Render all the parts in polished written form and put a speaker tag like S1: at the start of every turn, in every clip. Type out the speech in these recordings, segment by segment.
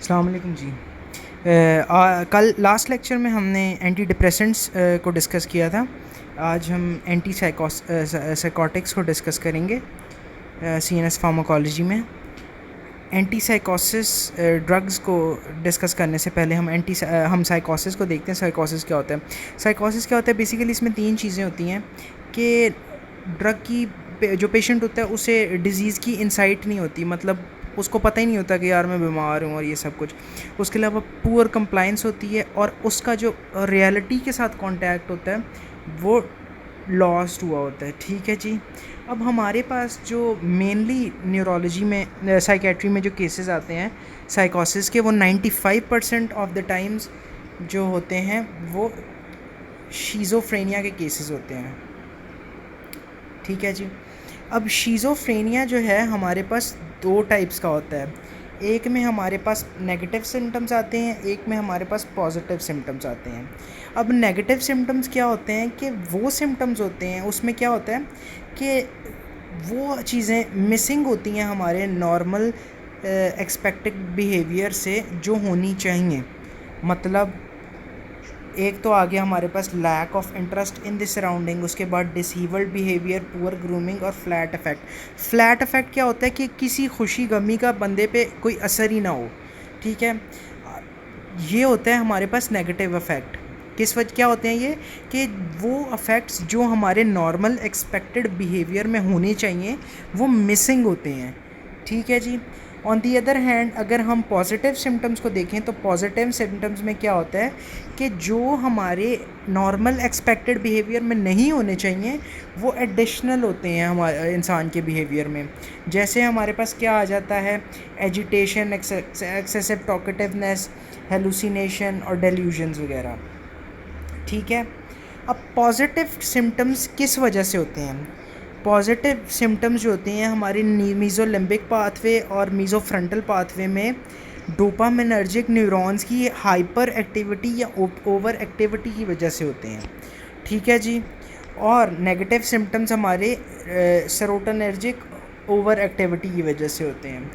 S1: अस्सलाम वालेकुम जी। कल लास्ट लेक्चर में हमने एंटी डिप्रेसेंट्स को डिस्कस किया था। आज हम एंटी साइकोटिक्स को डिस्कस करेंगे सीएनएस फार्माकोलॉजी में। एंटी साइकोसिस ड्रग्स को डिस्कस करने से पहले हम साइकोसिस को देखते हैं। साइकोसिस क्या होता है? साइकोसिस क्या होता है? बेसिकली इसमें तीन चीज़ें होती हैं कि ड्रग की जो पेशेंट होता है उसे डिज़ीज़ की इंसाइट नहीं होती, मतलब उसको पता ही नहीं होता कि यार मैं बीमार हूँ और ये सब कुछ। उसके अलावा पुअर कंप्लाइंस होती है और उसका जो रियलिटी के साथ कांटेक्ट होता है वो लॉस्ट हुआ होता है। ठीक है जी। अब हमारे पास जो मेनली न्यूरोलॉजी में साइकेट्री में जो केसेस आते हैं साइकोसिस के, वो 95% ऑफ द टाइम्स जो होते हैं वो शीज़ोफ्रेनिया के केसेस होते हैं। ठीक है जी। अब शीज़ोफ्रेनिया जो है हमारे पास दो टाइप्स का होता है। एक में हमारे पास नेगेटिव सिम्टम्स आते हैं, एक में हमारे पास पॉजिटिव सिम्टम्स आते हैं। अब नेगेटिव सिम्टम्स क्या होते हैं कि वो सिम्टम्स होते हैं उसमें क्या होता है कि वो चीज़ें मिसिंग होती हैं हमारे नॉर्मल एक्सपेक्टेड बिहेवियर से जो होनी चाहिए। मतलब एक तो आ गया हमारे पास lack of interest in the surrounding, उसके बाद डिसेबल्ड बिहेवियर, पुअर ग्रूमिंग और फ्लैट इफेक्ट। फ्लैट इफेक्ट क्या होता है कि किसी खुशी गमी का बंदे पे कोई असर ही ना हो। ठीक है, ये होता है हमारे पास नेगेटिव इफेक्ट। किस वजह क्या होते हैं ये कि वो अफेक्ट्स जो हमारे नॉर्मल एक्सपेक्टेड बिहेवियर में होने चाहिए वो मिसिंग होते हैं। ठीक है जी। ऑन दी अदर हैंड अगर हम पॉजिटिव सिम्टम्स को देखें तो पॉजिटिव सिम्टम्स में क्या होता है कि जो हमारे नॉर्मल एक्सपेक्टेड बिहेवियर में नहीं होने चाहिए वो एडिशनल होते हैं हमारे इंसान के बिहेवियर में। जैसे हमारे पास क्या आ जाता है, एजिटेशन, एक्सेसिव टॉकेटिवनेस, हेलुसिनेशन और डेल्यूजन्स वगैरह। ठीक है। अब पॉजिटिव सिम्टम्स किस वजह से होते हैं? पॉजिटिव सिम्टम्स जो होते हैं हमारे मीज़ोलिम्बिक पाथवे और मीज़ोफ्रंटल पाथवे में डोपामिनर्जिक न्यूरॉन्स की हाइपर एक्टिविटी या ओवर एक्टिविटी की वजह से होते हैं। ठीक है जी। और नेगेटिव सिम्टम्स हमारे सेरोटोनर्जिक ओवर एक्टिविटी की वजह से होते हैं।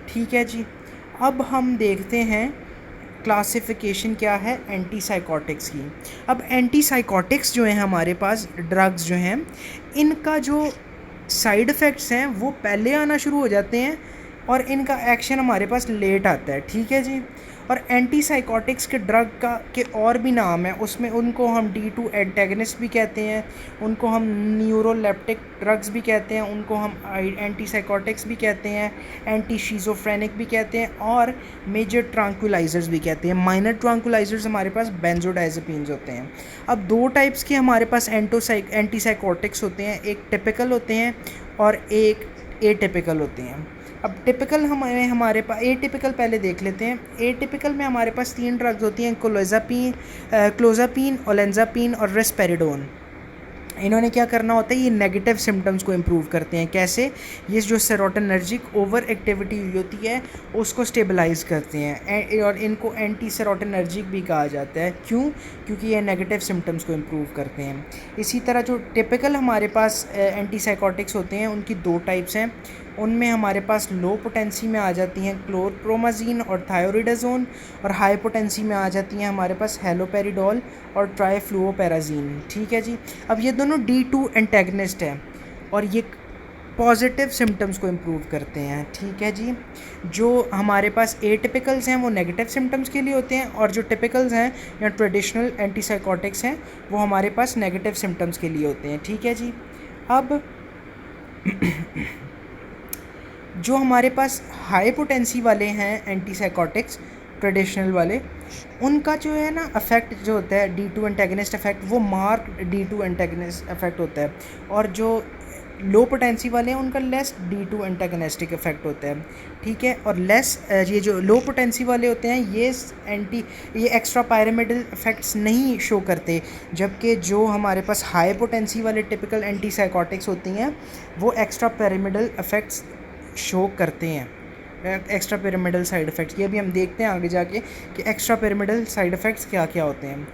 S1: ठीक है जी। अब हम देखते हैं क्लासिफिकेशन क्या है एंटी साइकोटिक्स की। अब एंटी साइकोटिक्स जो हैं हमारे पास ड्रग्स जो हैं इनका जो साइड इफ़ेक्ट्स हैं वो पहले आना शुरू हो जाते हैं और इनका एक्शन हमारे पास लेट आता है। ठीक है जी। और एंटी साइकोटिक्स के ड्रग के और भी नाम हैं, उसमें उनको हम D2 एंटेगनिस्ट भी कहते हैं, उनको हम न्यूरोलेप्टिक ड्रग्स भी कहते हैं, उनको हम एंटी साइकोटिक्स भी कहते हैं, एंटी शीज़ोफ्रेनिक भी कहते हैं और मेजर ट्रांकुलाइजर्स भी कहते हैं। माइनर ट्रांकुलाइजर्स हमारे पास बेंजोडाइज़ेपिन्स होते हैं। अब दो टाइप्स के हमारे पास एंटी साइकोटिक्स होते हैं, एक टिपिकल होते हैं और एक एटिपिकल होते हैं। अब टिपिकल हमारे पास एटिपिकल पहले देख लेते हैं। एटिपिकल में हमारे पास तीन ड्रग्स होती हैं, क्लोज़ापिन, ओलेंजापिन और रेस्पेरिडोन। इन्होंने क्या करना होता है, ये नेगेटिव सिम्टम्स को इम्प्रूव करते हैं। कैसे? ये जो सेरोटोनर्जिक ओवर एक्टिविटी होती है उसको स्टेबलाइज करते हैं और इनको एंटी सेरोटोनर्जिक भी कहा जाता है। क्यों? क्योंकि ये नेगेटिव सिम्टम्स को इम्प्रूव करते हैं। इसी तरह जो टिपिकल हमारे पास एंटी साइकोटिक्स होते हैं उनकी दो टाइप्स हैं। उनमें हमारे पास लो पोटेंसी में आ जाती हैं क्लोरप्रोमाजीन और थायोरिडाजोन, और हाई पोटेंसी में आ जाती हैं हमारे पास हेलोपेरिडोल और ट्राइफ्लुओपेराजीन। ठीक है जी। अब ये दोनों D2 एंटेगनिस्ट हैं और ये पॉजिटिव सिम्टम्स को इम्प्रूव करते हैं। ठीक है जी। जो हमारे पास एटिपिकल्स हैं वो नेगेटिव सिम्टम्स के लिए होते हैं और जो टिपिकल्स हैं या ट्रेडिशनल एंटीसाइकोटिक्स हैं वो हमारे पास नेगेटिव सिम्टम्स के लिए होते हैं। ठीक है जी। अब जो हमारे पास हाई पोटेंसी वाले हैं एंटीसाइकोटिक्स ट्रेडिशनल वाले, उनका जो है ना अफेक्ट जो होता है D2 एंटेगनिस्ट अफेक्ट, वो मार्क D2 एंटेगनिस्ट अफेक्ट होता है। और जो लो पोटेंसी वाले हैं उनका लेस D2 एंटेगनिस्टिक इफेक्ट होता है। ठीक है। और लेस ये जो लो पोटेंसी वाले होते हैं ये एक्स्ट्रा पायरामिडल इफेक्ट्स नहीं शो करते, जबकि जो हमारे पास हाई पोटेंसी वाले टिपिकल एंटीसाइकोटिक्स होती हैं वो एक्स्ट्रा पायरामिडल इफेक्ट्स शो करते हैं, एक्स्ट्रा पिरामिडल साइड इफ़ेक्ट्स। ये भी हम देखते हैं आगे जाके कि एक्स्ट्रा पिरामिडल साइड इफ़ेक्ट्स क्या क्या होते हैं।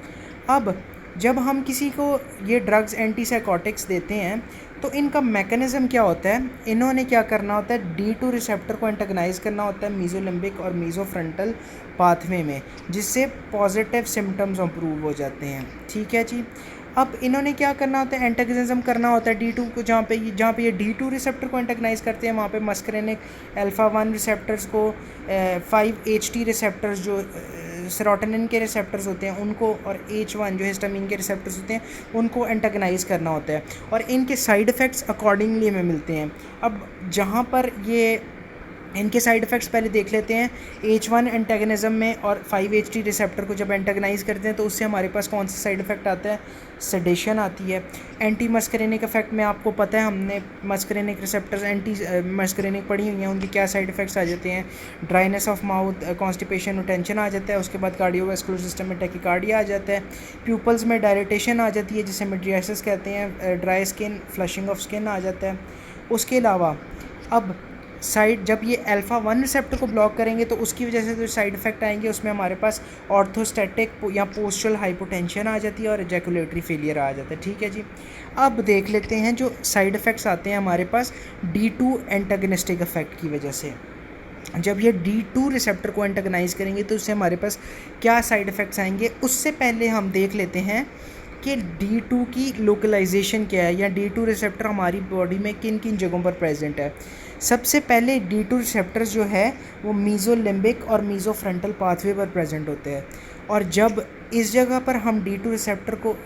S1: अब जब हम किसी को ये ड्रग्स एंटीसाइकोटिक्स देते हैं तो इनका मैकेनिज़्म क्या होता है, इन्होंने क्या करना होता है, D2 रिसेप्टर को एंटागनाइज करना होता है मीज़ोलिम्बिक और मीज़ोफ्रंटल पाथवे में, जिससे पॉजिटिव सिम्टम्स इंप्रूव हो जाते हैं। ठीक है जी। अब इन्होंने क्या करना होता है, एंटागनिज्म करना होता है D2 को, जहाँ पे ये D2 रिसेप्टर को एंटागनाइज करते हैं, वहाँ पे मस्करेनिक अल्फ़ा 1 रिसेप्टर्स को 5-HT रिसेप्टर्स जो सेरोटोनिन के रिसेप्टर्स होते हैं उनको, और H1 जो हिस्टामिन के रिसेप्टर्स होते हैं उनको एंटागनाइज करना होता है, और इनके साइड इफ़ेक्ट्स अकॉर्डिंगली हमें मिलते हैं। अब जहाँ पर ये इनके साइड इफ़ेक्ट्स पहले देख लेते हैं। H1 एंटागनिज्म में और 5-HT रिसेप्टर को जब एंटागनाइज करते हैं तो उससे हमारे पास कौन सा साइड इफ़ेक्ट आता है, सेडेशन आती है। एंटी मस्करेनिक इफेक्ट में आपको पता है, हमने मस्करेनिक रिसेप्टर्स एंटी मस्करेनिक पढ़ी हुई हैं, उनके क्या साइड इफ़ेक्ट्स आ जाते हैं, ड्राइनेस ऑफ माउथ, कॉन्स्टिपेशन और टेंशन आ जाता है। उसके बाद कार्डियोवैस्कुलर सिस्टम में टैकीकार्डिया आ जाता है, प्यूपल्स में डायलेटेशन आ जाती है जिसे मिड्रियासिस कहते हैं, dry skin, flushing of skin आ जाता है। उसके अलावा अब साइड जब ये अल्फ़ा 1 रिसेप्टर को ब्लॉक करेंगे तो उसकी वजह से जो साइड इफ़ेक्ट आएंगे उसमें हमारे पास ऑर्थोस्टैटिक या पोस्चरल हाइपोटेंशन आ जाती है और एजैकुलेटरी फेलियर आ जाता है। ठीक है जी। अब देख लेते हैं जो साइड इफ़ेक्ट्स आते हैं हमारे पास D2 एंटागनिस्टिक इफेक्ट की वजह से। जब ये D2 रिसेप्टर को एंटागनाइज करेंगे तो उससे हमारे पास क्या साइड इफ़ेक्ट्स आएंगे, उससे पहले हम देख लेते हैं कि D2 की लोकलाइजेशन क्या है, या D2 रिसेप्टर हमारी बॉडी में किन किन जगहों पर प्रेजेंट है। सबसे पहले D2 रिसेप्टर्स जो है वो मीज़ोलिम्बिक और मीज़ोफ्रंटल पाथवे पर प्रेजेंट होते हैं, और जब इस जगह पर हम D2 रिसेप्टर को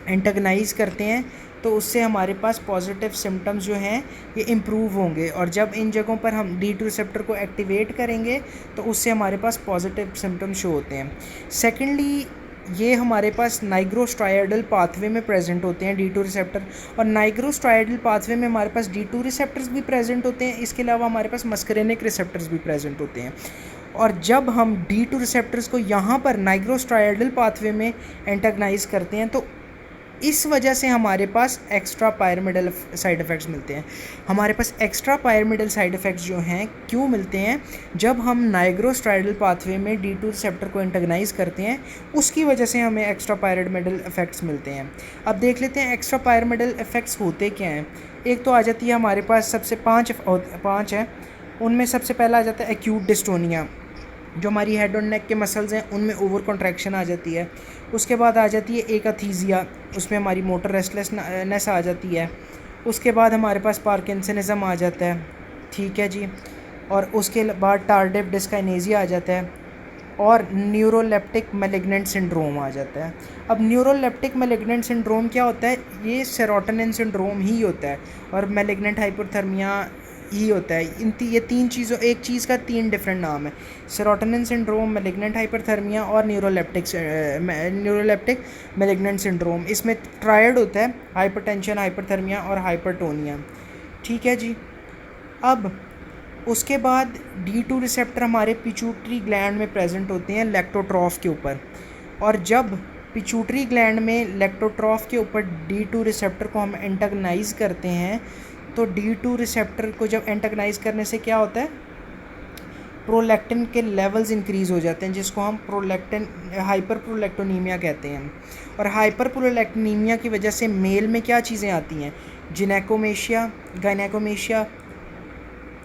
S1: एंटागनाइज करते हैं तो उससे हमारे पास पॉजिटिव सिम्टम्स जो हैं ये इम्प्रूव होंगे, और जब इन जगहों पर हम D2 रिसेप्टर को एक्टिवेट करेंगे तो उससे हमारे पास पॉजिटिव सिम्टम्स शो होते हैं। सेकेंडली, ये हमारे पास नाइग्रोस्ट्राइडल पाथवे में प्रेजेंट होते हैं D2 रिसेप्टर, और नाइग्रोस्ट्राइडल पाथवे में हमारे पास D2 रिसेप्टर्स भी प्रेजेंट होते हैं। इसके अलावा हमारे पास मस्करेनिक रिसेप्टर्स भी प्रेजेंट होते हैं, और जब हम D2 रिसेप्टर्स को यहाँ पर नाइग्रोस्ट्राइडल पाथवे में एंटागनाइज करते हैं तो इस वजह से हमारे पास एक्स्ट्रा पायरामिडल साइड इफ़ेक्ट्स मिलते हैं। हमारे पास एक्स्ट्रा पायरामिडल साइड इफ़ेक्ट्स जो हैं क्यों मिलते हैं, जब हम नाइग्रोस्ट्राइडल पाथवे में D2 रिसेप्टर को एंटागनाइज करते हैं उसकी वजह से हमें एक्स्ट्रा पायरामिडल इफ़ेक्ट्स मिलते हैं। अब देख लेते हैं एक्स्ट्रा पायरामिडल इफ़ेक्ट्स होते क्या हैं। एक तो आ जाती है हमारे पास सबसे पाँच है, उनमें सबसे पहला आ जाता है एक्यूट डिस्टोनिया, जो हमारी हेड और नेक के मसल्स हैं उनमें ओवर कॉन्ट्रैक्शन आ जाती है। उसके बाद आ जाती है एकाथीजिया, उसमें हमारी मोटर रेस्टलेसनेस आ जाती है। उसके बाद हमारे पास पार्किंसनिज्म आ जाता है। ठीक है जी। और उसके बाद टार्डिव डिस्काइनेजिया आ जाता है, और न्यूरोलेप्टिक मैलिग्नेंट सिंड्रोम आ जाता है। अब न्यूरोलेप्टिक मैलिग्नेंट सिंड्रोम क्या होता है, ये सेरोटोनिन सिंड्रोम ही होता है, और मैलिग्नेंट हाइपोथर्मिया ही होता है। ये तीन चीज़ों, एक चीज़ का तीन डिफरेंट नाम है, सेरोटोनिन सिंड्रोम, मैलिग्नेंट हाइपरथर्मिया और न्यूरोलेप्टिक मैलिग्नेंट सिंड्रोम। इसमें ट्रायड होता है, हाइपरटेंशन, हाइपरथर्मिया और हाइपरटोनिया। ठीक है जी। अब उसके बाद D2 रिसेप्टर हमारे पिट्यूटरी ग्लैंड में प्रेजेंट होते हैं लैक्टोट्रॉफ के ऊपर, और जब पिट्यूटरी ग्लैंड में लैक्टोट्रॉफ के ऊपर D2 रिसेप्टर को हम एंटागनाइज करते हैं तो D2 रिसेप्टर को जब एंटागनाइज करने से क्या होता है, प्रोलैक्टिन के लेवल्स इंक्रीज़ हो जाते हैं, जिसको हम हाइपर प्रोलैक्टोनीमिया कहते हैं। और हाइपर प्रोलैक्टोनीमिया की वजह से मेल में क्या चीज़ें आती हैं, जिनेकोमेशिया, गायनेकोमेशिया,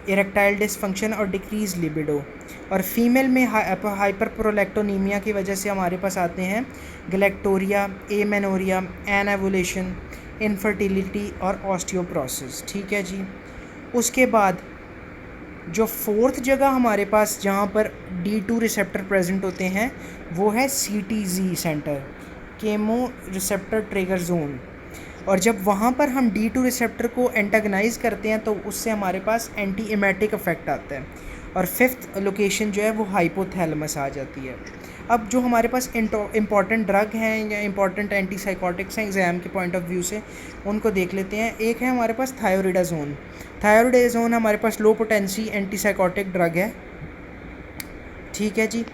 S1: इरेक्टाइल डिसफंक्शन और डिक्रीज लिबिडो। और फीमेल में हाइपर प्रोलैक्टोनीमिया की वजह से हमारे पास आते हैं गलेक्टोरिया, एमेनोरिया, एनएवुलेशन, इनफर्टिलिटी और ऑस्टियोप्रोसिस। ठीक है जी। उसके बाद जो फोर्थ जगह हमारे पास जहाँ पर D2 रिसेप्टर प्रेजेंट होते हैं वो है CTZ centre, chemo receptor trigger zone, और जब वहाँ पर हम D2 रिसेप्टर को एंटागनाइज करते हैं तो उससे हमारे पास एंटी एमेटिक इफेक्ट आता है, और फिफ्थ लोकेशन जो है वो हाइपोथैलेमस आ जाती है। अब जो हमारे पास इंपॉर्टेंट ड्रग हैं या इंपॉर्टेंट एंटीसाइकोटिक्स हैं एग्ज़ाम के पॉइंट ऑफ व्यू से, उनको देख लेते हैं। एक है हमारे पास थायोरिडाज़ोन। थायोरिडाज़ोन हमारे पास लो पोटेंसी एंटीसाइकोटिक ड्रग है। ठीक है जी।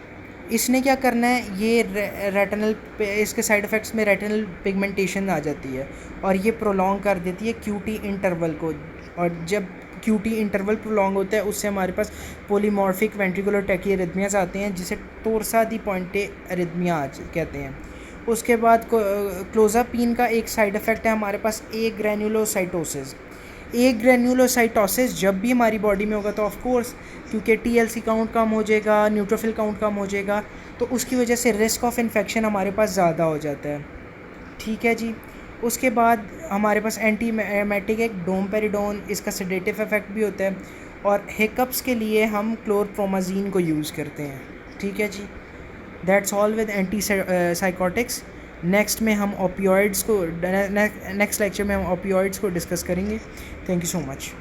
S1: इसने क्या करना है, ये रेटिनल इसके साइड इफ़ेक्ट्स में रेटिनल पिगमेंटेशन आ जाती है, और ये प्रोलॉन्ग कर देती है QT इंटरवल को, और जब QT इंटरवल प्रोलॉन्ग होता है उससे हमारे पास पोलीमॉर्फिक वेंट्रिकुलर टैकीरिथमियाज आते हैं, जिसे टोर्सा दी पॉइंटे अरिथमिया कहते हैं। उसके बाद क्लोज़ापीन का एक साइड इफ़ेक्ट है हमारे पास ए ग्रैन्युलोसाइटोसिस। ए ग्रैन्युलोसाइटोसिस जब भी हमारी बॉडी में होगा तो ऑफ कोर्स क्योंकि टीएलसी काउंट कम हो जाएगा, न्यूट्रोफिल काउंट कम हो जाएगा, तो उसकी वजह से रिस्क ऑफ इन्फेक्शन हमारे पास ज़्यादा हो जाता है। ठीक है जी। उसके बाद हमारे पास एंटीमेटिक एक डोमपेरिडोन, इसका सेडेटिव इफेक्ट भी होता है, और हिकअप्स के लिए हम क्लोरप्रोमाजीन को यूज़ करते हैं। ठीक है जी। That's all with antipsychotics. Next में हम ओपियोइड्स को नेक्स्ट लेक्चर में हम ओपियोइड्स को डिस्कस करेंगे। Thank you so much.